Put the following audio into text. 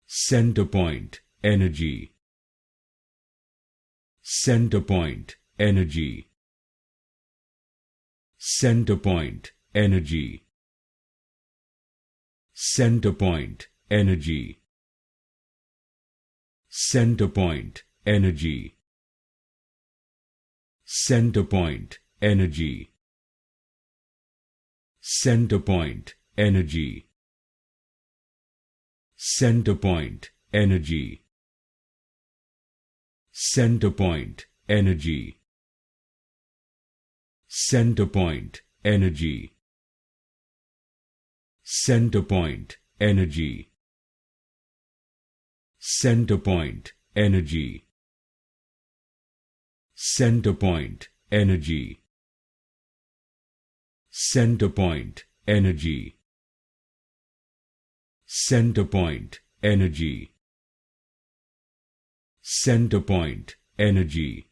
CenterPoint Energy. CenterPoint Energy. CenterPoint Energy. CenterPoint Energy. CenterPoint Energy. CenterPoint Energy. CenterPoint Energy. CenterPoint Energy. CenterPoint Energy. CenterPoint Energy. CenterPoint Energy. CenterPoint Energy. CenterPoint Energy. CenterPoint Energy. CenterPoint Energy. CenterPoint Energy.